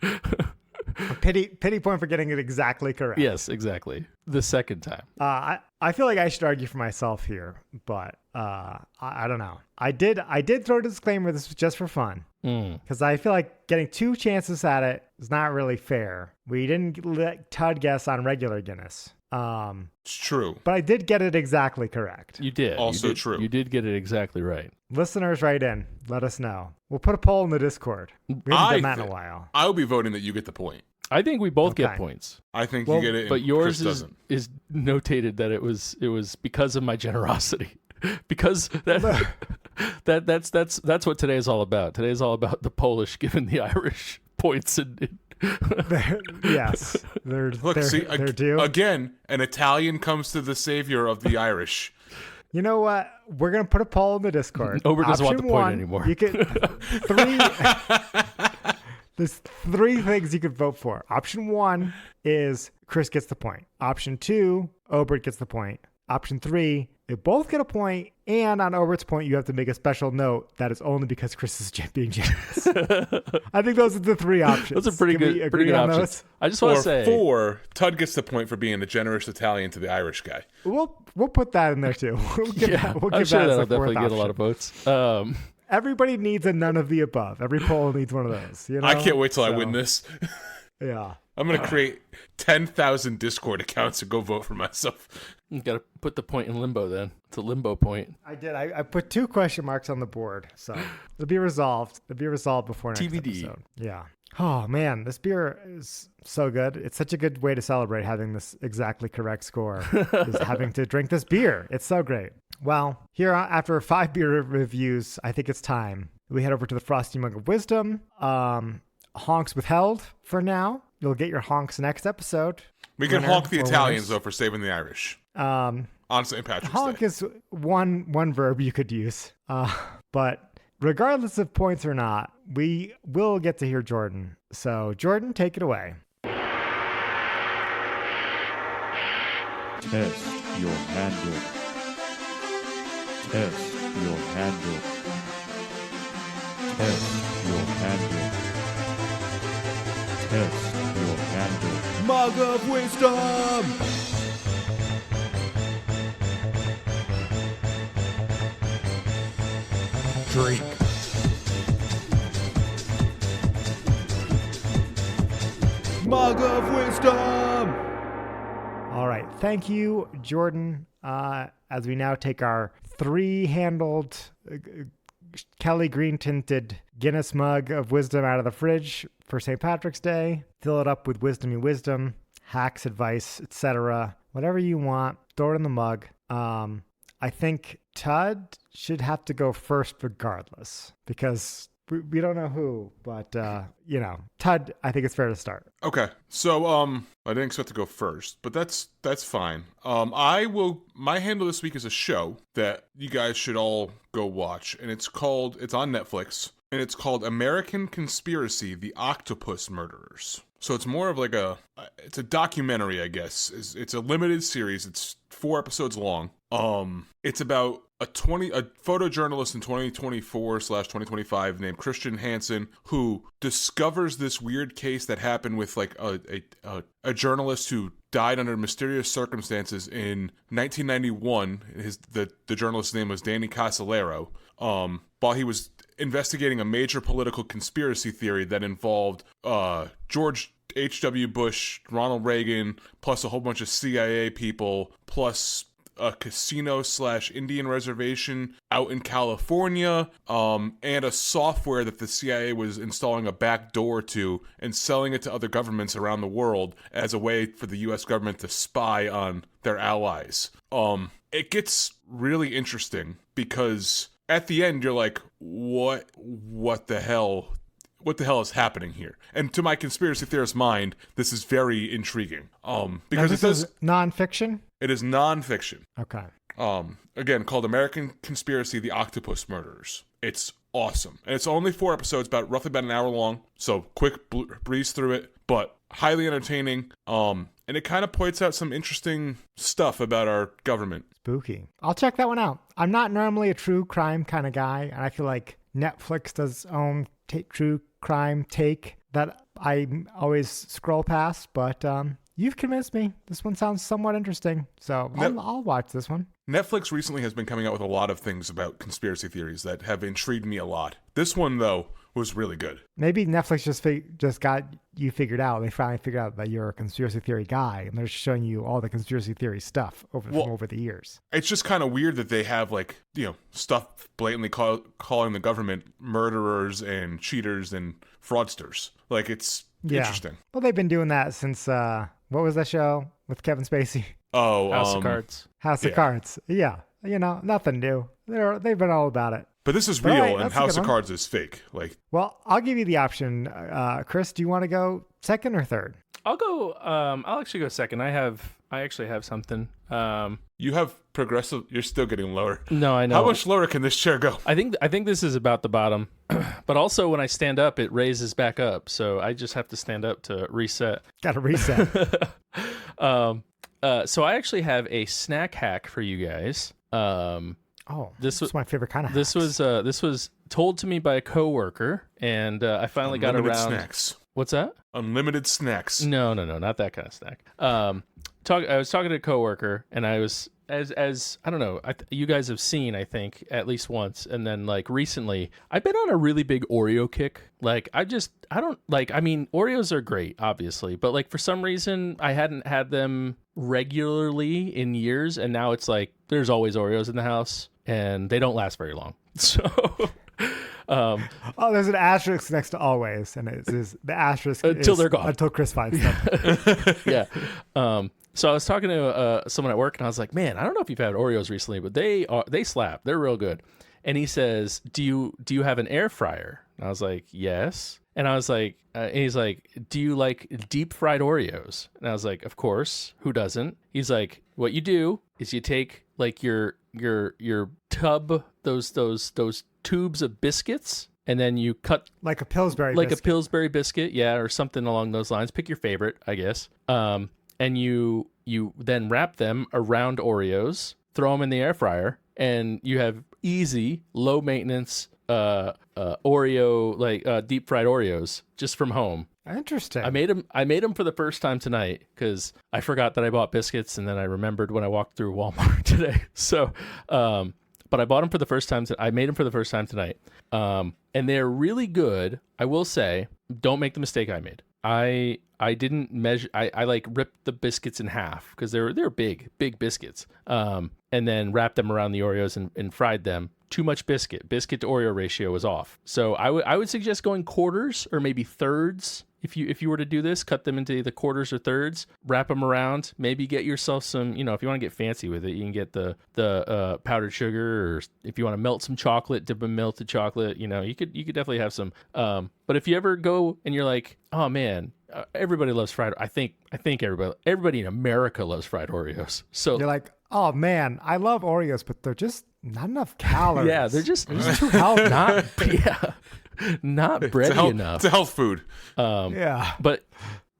A pity point for getting it exactly correct. Yes, exactly. The second time. I feel like I should argue for myself here, but I don't know. I did throw a disclaimer. This was just for fun. Because I feel like getting 2 chances at it is not really fair. We didn't let Todd guess on regular Guinness. It's true. But I did get it exactly correct. You did. Also true. You did get it exactly right. Listeners, write in. Let us know. We'll put a poll in the Discord. We haven't done that in a while. I'll be voting that you get the point. I think we both get points. I think you get it, but yours Chris is notated that it was because of my generosity. Because that's what today is all about. Today is all about the Polish giving the Irish points and yes, they're due. Again, an Italian comes to the savior of the Irish. You know what? We're gonna put a poll in the Discord. Ober doesn't want the point one, anymore. You get 3. There's 3 things you could vote for. Option 1 is Chris gets the point. Option 2, Obert gets the point. Option 3, they both get a point, and on Obert's point, you have to make a special note that is only because Chris is being generous. I think those are the 3 options. Those are pretty good options. Those? I just want to say 4, Todd gets the point for being a generous Italian to the Irish guy. We'll put that in there too. We'll give I'm sure that that'll as a 4th definitely get a option. lot of votes. Everybody needs a none of the above. Every poll needs one of those. You know? I can't wait till I win this. Yeah. I'm going to create 10,000 Discord accounts and go vote for myself. You got to put the point in limbo then. It's a limbo point. I did. I put 2 question marks on the board. So it'll be resolved. It'll be resolved before next TBD. episode. Yeah. Oh, man. This beer is so good. It's such a good way to celebrate having this exactly correct score, is having to drink this beer. It's so great. Well, here after 5 beer reviews, I think it's time. We head over to the Frosty Mug of Wisdom. Honks withheld for now. You'll get your honks next episode. We can honk the Italians, though, for saving the Irish. On St. Patrick's honk Day. is one verb you could use. But regardless of points or not, we will get to hear Jordan. So, Jordan, take it away. Test your handle. Test your handle. Test your handle. Test your handle. Mug of Wisdom! Drink. Mug of Wisdom! All right. Thank you, Jordan. As we now take our 3-handled Kelly green tinted Guinness mug of wisdom out of the fridge for St. Patrick's Day. Fill it up with wisdom, hacks, advice, etc. Whatever you want, throw it in the mug. I think Todd should have to go first regardless because we don't know who, but Todd, I think it's fair to start. Okay, so I didn't expect to go first, but that's fine. My handle this week is a show that you guys should all go watch, and it's on Netflix, and it's called American Conspiracy: The Octopus Murderers. So it's more of like it's a documentary, I guess. It's a limited series. It's 4 episodes long. It's about a photojournalist in 2024/2025 named Christian Hansen who discovers this weird case that happened with like a journalist who died under mysterious circumstances in 1991. The journalist's name was Danny Casolaro. While he was investigating a major political conspiracy theory that involved George H.W. Bush, Ronald Reagan, plus a whole bunch of CIA people, plus a casino/Indian reservation out in California, and a software that the CIA was installing a back door to and selling it to other governments around the world as a way for the U.S. government to spy on their allies. It gets really interesting because at the end you're like, what the hell? What the hell is happening here? And to my conspiracy theorist mind, this is very intriguing. Because this is nonfiction? It is nonfiction. Okay. Again, called American Conspiracy: The Octopus Murderers. It's awesome. And it's only 4 episodes, roughly about an hour long. So quick breeze through it, but highly entertaining. And it kind of points out some interesting stuff about our government. Spooky. I'll check that one out. I'm not normally a true crime kind of guy, and I feel like Netflix does its own true crime take that I always scroll past, but you've convinced me. This one sounds somewhat interesting. So I'll watch this one. Netflix recently has been coming out with a lot of things about conspiracy theories that have intrigued me a lot. This one, though, was really good. Maybe Netflix just got you figured out. They finally figured out that you're a conspiracy theory guy, and they're just showing you all the conspiracy theory stuff from over the years. It's just kind of weird that they have, like, you know, stuff blatantly calling the government murderers and cheaters and fraudsters. Like, it's interesting. Well, they've been doing that since, what was that show with Kevin Spacey? Oh, House of Cards. House of Cards. Yeah. You know, nothing new. They've been all about it. But this is real, and House of Cards is fake. Like, well, I'll give you the option. Chris, do you want to go second or third? I'll go. I'll actually go second. I actually have something. You have progressive. You're still getting lower. No, I know. How much lower can this chair go? I think this is about the bottom. But also, when I stand up, it raises back up. So I just have to stand up to reset. Got to reset. So I actually have a snack hack for you guys. This was my favorite kind of hacks. This was told to me by a coworker, and I finally got around. Snacks. What's that? Unlimited snacks. No, not that kind of snack. I was talking to a coworker, and I was as I don't know. You guys have seen, I think, at least once, and then like recently, I've been on a really big Oreo kick. Like I don't like. I mean, Oreos are great, obviously, but like for some reason, I hadn't had them regularly in years, and now it's like there's always Oreos in the house, and they don't last very long. So. There's an asterisk next to always, and it is the asterisk until they're gone. Until Chris finds them. Yeah. So I was talking to someone at work, and I was like, "Man, I don't know if you've had Oreos recently, but they slap. They're real good." And he says, "Do you have an air fryer?" And I was like, "Yes." And I was like, and he's like, "Do you like deep fried Oreos?" And I was like, "Of course. Who doesn't?" He's like, "What you do is you take like your tub, those tubes of biscuits, and then you cut like a Pillsbury biscuit, yeah, or something along those lines. Pick your favorite, I guess. And you then wrap them around Oreos, throw them in the air fryer, and you have easy, low maintenance Oreo, like deep fried Oreos, just from home." Interesting. I made them for the first time tonight because I forgot that I bought biscuits, and then I remembered when I walked through Walmart today. So, but I bought them for the first time. I made them for the first time tonight, and they're really good. I will say, don't make the mistake I made. I didn't measure. I like ripped the biscuits in half because they're big biscuits. And then wrapped them around the Oreos and fried them. Too much biscuit to Oreo ratio was off. So I would suggest going quarters or maybe thirds. If you were to do this, cut them into the quarters or thirds, wrap them around, maybe get yourself some, if you want to get fancy with it, you can get the powdered sugar, or if you want to melt some chocolate, dip in melted chocolate, you could definitely have some. But if you ever go and you're like, oh man, everybody loves fried, I think everybody in America loves fried Oreos. So you're like, oh man, I love Oreos, but they're just not enough calories. Yeah, they're just too healthy. Not bready enough. It's a health food. Yeah. But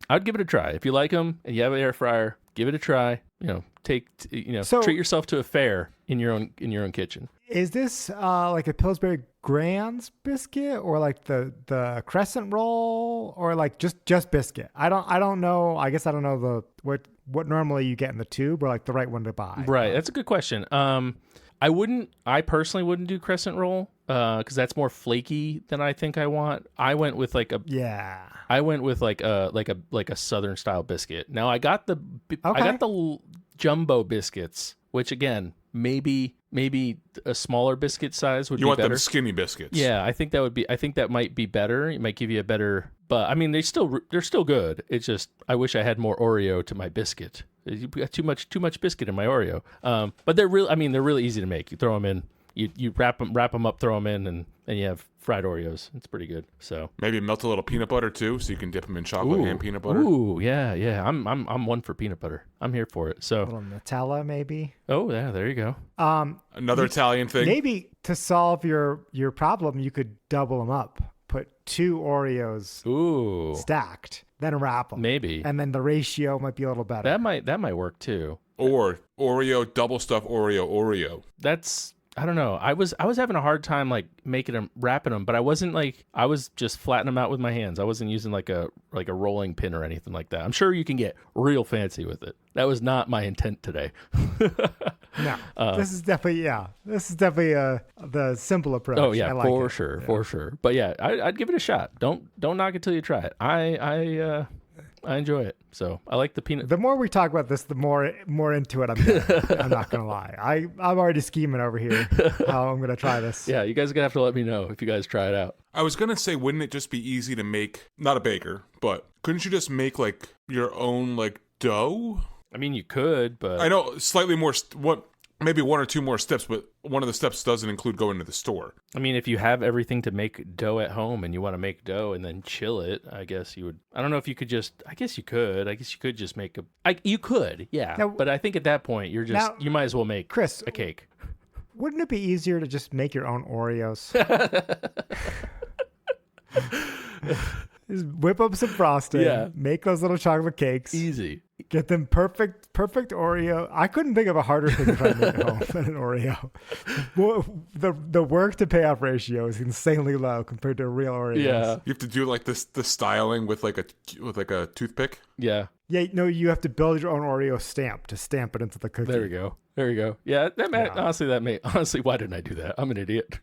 I'd give it a try. If you like them and you have an air fryer, give it a try. Treat yourself to a fare in your own kitchen. Is this like a Pillsbury Grands biscuit, or like the crescent roll, or like just biscuit? I don't know. I guess I don't know what normally you get in the tube, or like the right one to buy. Right. That's a good question. I personally wouldn't do crescent roll because that's more flaky than I think I want. I went with like a Southern style biscuit. Now I got the jumbo biscuits, which again maybe a smaller biscuit size would be better. You want them skinny biscuits? Yeah, I think that might be better. It might give you a better. But I mean, they're still good. It's just I wish I had more Oreo to my biscuit. You got too much biscuit in my Oreo. But they're really easy to make. You throw them in, you wrap them up, throw them in, and you have fried Oreos. It's pretty good. So maybe melt a little peanut butter too, so you can dip them in chocolate and peanut butter. Ooh, yeah. I'm one for peanut butter. I'm here for it. So a little Nutella, maybe. Oh yeah, there you go. Another Italian thing. Maybe to solve your problem, you could double them up. Put 2 Oreos stacked, then wrap them. Maybe. And then the ratio might be a little better. That might work too. Or Oreo double stuff Oreo. I don't know. I was having a hard time like making them, wrapping them, but I wasn't like, I was just flattening them out with my hands. I wasn't using like a rolling pin or anything like that. I'm sure you can get real fancy with it. That was not my intent today. No, this is definitely the simple approach. Oh yeah, I like for sure. But yeah, I'd give it a shot. Don't knock it till you try it. I enjoy it. So I like the peanut. The more we talk about this, the more into it I'm getting. I'm not gonna lie. I'm already scheming over here how I'm gonna try this. Yeah, you guys are gonna have to let me know if you guys try it out. I was gonna say, wouldn't it just be easy to make, not a baker, but couldn't you just make like your own like dough? I mean, you could, but I know slightly more, maybe one or two more steps, but one of the steps doesn't include going to the store. I mean, if you have everything to make dough at home and you want to make dough and then chill it, I guess you would. I don't know if you could just. I guess you could. Just make you could, yeah. Now, but I think at that point you might as well make Chris a cake. Wouldn't it be easier to just make your own Oreos? Just whip up some frosting, make those little chocolate cakes. Easy. Get them perfect Oreo. I couldn't think of a harder thing to try to make at home than an Oreo. Well, the work to payoff ratio is insanely low compared to a real Oreo. Yeah, you have to do like this the styling with like a toothpick. Yeah. Yeah, no, you have to build your own Oreo stamp to stamp it into the cookie. There we go. Yeah, honestly, why didn't I do that? I'm an idiot.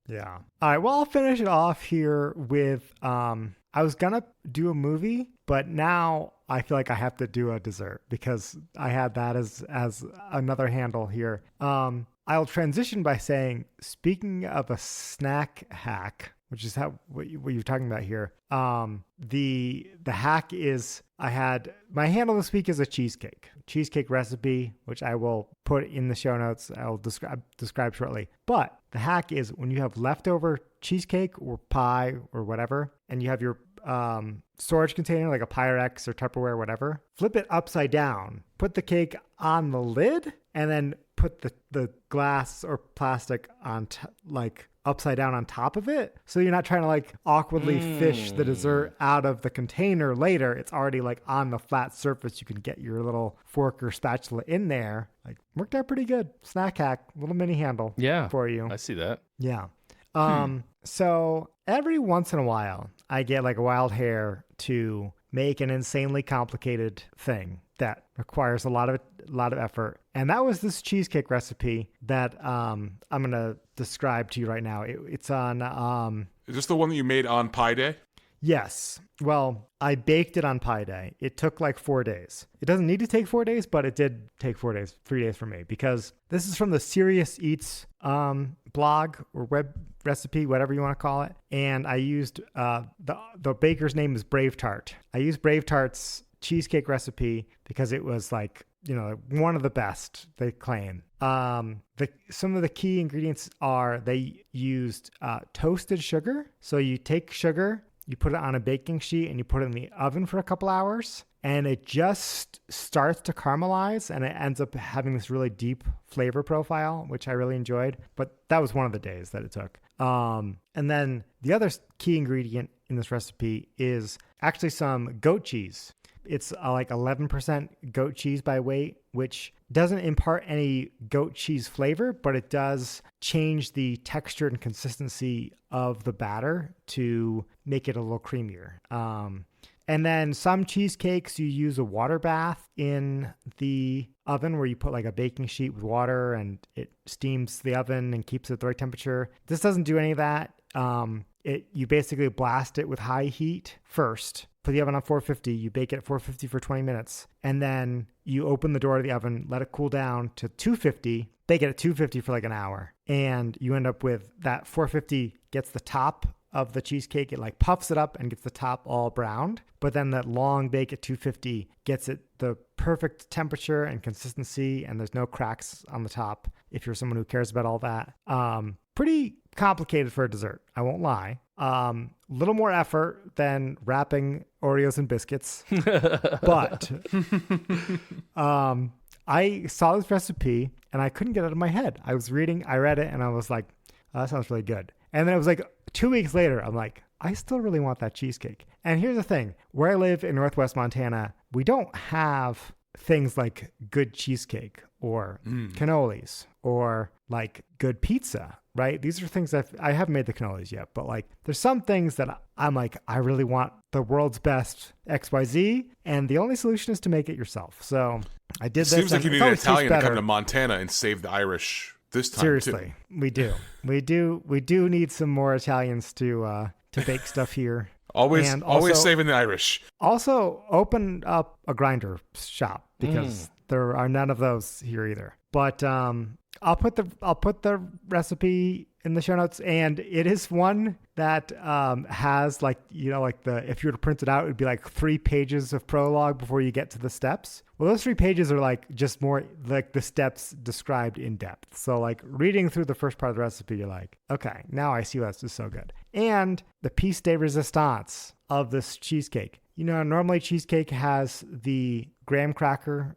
Yeah. All right. Well, I'll finish it off here with I was gonna do a movie, but now I feel like I have to do a dessert because I had that as another handle here. I'll transition by saying, speaking of a snack hack, which is what you're talking about here. The hack is my handle this week is a cheesecake recipe, which I will put in the show notes. I'll describe shortly. But the hack is when you have leftover cheesecake or pie or whatever, and you have your storage container like a Pyrex or Tupperware or whatever, flip it upside down, put the cake on the lid, and then put the glass or plastic on upside down on top of it. So you're not trying to like awkwardly fish the dessert out of the container later. It's already like on the flat surface. You can get your little fork or spatula in there. Like worked out pretty good. Snack hack, little mini handle for you. I see that. Yeah. So every once in a while I get like a wild hair to make an insanely complicated thing that requires a lot of effort. And that was this cheesecake recipe that I'm going to describe to you right now. It's on... Is this the one that you made on Pi Day? Yes. Well, I baked it on Pi Day. It took like 4 days. It doesn't need to take 4 days, but it did take 4 days, 3 days for me, because this is from the Serious Eats blog or web recipe, whatever you want to call it. And I used the baker's name is Brave Tart. I used Brave Tart's cheesecake recipe because it was like, one of the best, they claim. Some of the key ingredients are they used toasted sugar. So you take sugar, you put it on a baking sheet, and you put it in the oven for a couple hours, and it just starts to caramelize, and it ends up having this really deep flavor profile, which I really enjoyed. But that was one of the days that it took. And then the other key ingredient in this recipe is actually some goat cheese. It's like 11% goat cheese by weight, which doesn't impart any goat cheese flavor, but it does change the texture and consistency of the batter to make it a little creamier. And then some cheesecakes, you use a water bath in the oven where you put like a baking sheet with water and it steams the oven and keeps it at the right temperature. This doesn't do any of that. You basically blast it with high heat first. Put the oven on 450, you bake it at 450 for 20 minutes, and then you open the door of the oven, let it cool down to 250, bake it at 250 for like an hour, and you end up with that 450 gets the top of the cheesecake, it like puffs it up and gets the top all browned, but then that long bake at 250 gets it the perfect temperature and consistency, and there's no cracks on the top if you're someone who cares about all that. Pretty complicated for a dessert, I won't lie. Little more effort than wrapping Oreos and biscuits, but I saw this recipe and I couldn't get it out of my head. I read it and I was like, oh, that sounds really good. And then it was like 2 weeks later, I'm like, I still really want that cheesecake. And here's the thing, where I live in Northwest Montana, we don't have things like good cheesecake or cannolis or like good pizza, right? These are things that I haven't made the cannolis yet, but like there's some things that I'm like, I really want the world's best XYZ, and the only solution is to make it yourself. So I did this. Seems like you need an Italian to better. come to Montana and save the Irish this time. Seriously, too. we do need some more Italians to bake stuff here. Always And also, saving the Irish. Also, open up a grinder shop because there are none of those here either. But I'll put the recipe in the show notes, and it is one that has like if you were to print it out, it would be like 3 pages of prologue before you get to the steps. Well, those 3 pages are like just more like the steps described in depth. So like reading through the first part of the recipe, you're like, okay, now I see why this is so good. And the piece de resistance of this cheesecake. Normally cheesecake has the graham cracker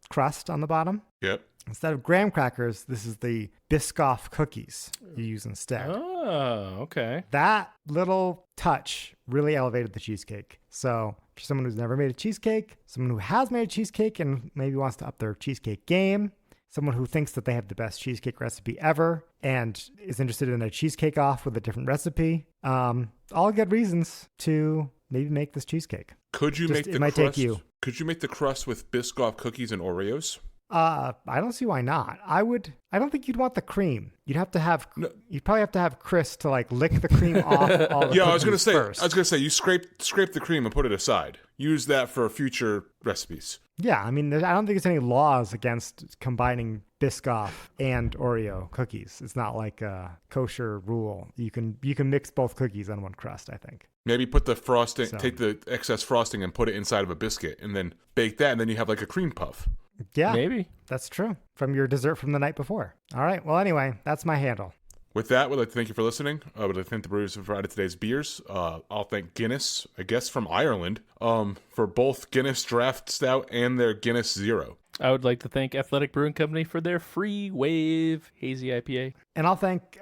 crust on the bottom. Yep. Instead of graham crackers, this is the Biscoff cookies you use instead. Oh, okay. That little touch really elevated the cheesecake. So for someone who's never made a cheesecake, someone who has made a cheesecake and maybe wants to up their cheesecake game, someone who thinks that they have the best cheesecake recipe ever and is interested in a cheesecake off with a different recipe, all good reasons to maybe make this cheesecake. Could you make the it might crust? take you. Could you make the crust with Biscoff cookies and Oreos? I don't see why not. I don't think you'd want the cream. You'd probably have to have Chris to like lick the cream off all the Yeah, I was gonna say first. you scrape the cream and put it aside. Use that for future recipes. Yeah, I mean, I don't think there's any laws against combining Biscoff and Oreo cookies. It's not like a kosher rule. You can mix both cookies on one crust, I think. Maybe put the frosting, take the excess frosting and put it inside of a biscuit and then bake that, and then you have like a cream puff. Yeah, Maybe. that's true. From your dessert from the night before. All right. Well, anyway, that's my handle. With that, we'd like to thank you for listening. We'd like to thank the brewers who provided today's beers. I'll thank Guinness, I guess from Ireland, for both Guinness Draft Stout and their Guinness Zero. I would like to thank Athletic Brewing Company for their Free Wave Hazy IPA. And I'll thank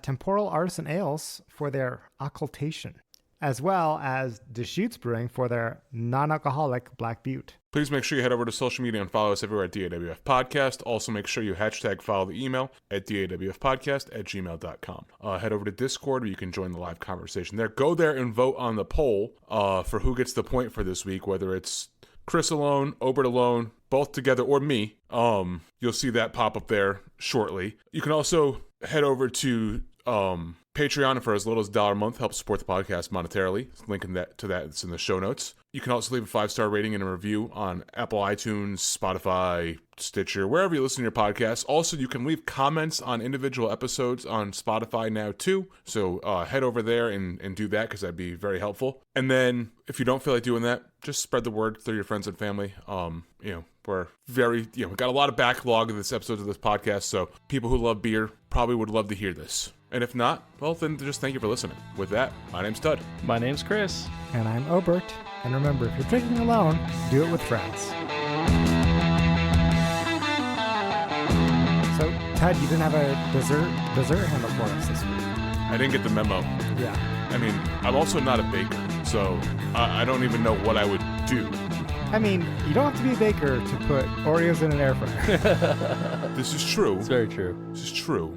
Temporal Artisan Ales for their occultation, as well as Deschutes Brewing for their non-alcoholic Black Butte. Please make sure you head over to social media and follow us everywhere at DAWF Podcast. Also, make sure you hashtag follow the email at dawfpodcast@gmail.com. Head over to Discord where you can join the live conversation there. Go there and vote on the poll for who gets the point for this week, whether it's Chris alone, Obert alone, both together, or me. You'll see that pop up there shortly. You can also head over to Patreon for as little as $1 a month. Help support the podcast monetarily. Linking to that, it's in the show notes. You can also leave a 5-star rating and a review on Apple iTunes, Spotify, Stitcher, wherever you listen to your podcasts. Also, you can leave comments on individual episodes on Spotify now too. So head over there and do that, because that'd be very helpful. And then if you don't feel like doing that, just spread the word through your friends and family. We're we've got a lot of backlog of this episodes of this podcast, so people who love beer probably would love to hear this. And if not, well, then just thank you for listening. With that, my name's Tud. My name's Chris. And I'm Obert. And remember, if you're drinking alone, do it with friends. So, Tud, you didn't have a dessert handle for us this week. I didn't get the memo. Yeah. I mean, I'm also not a baker, so I don't even know what I would do. I mean, you don't have to be a baker to put Oreos in an air fryer. This is true. It's very true. This is true.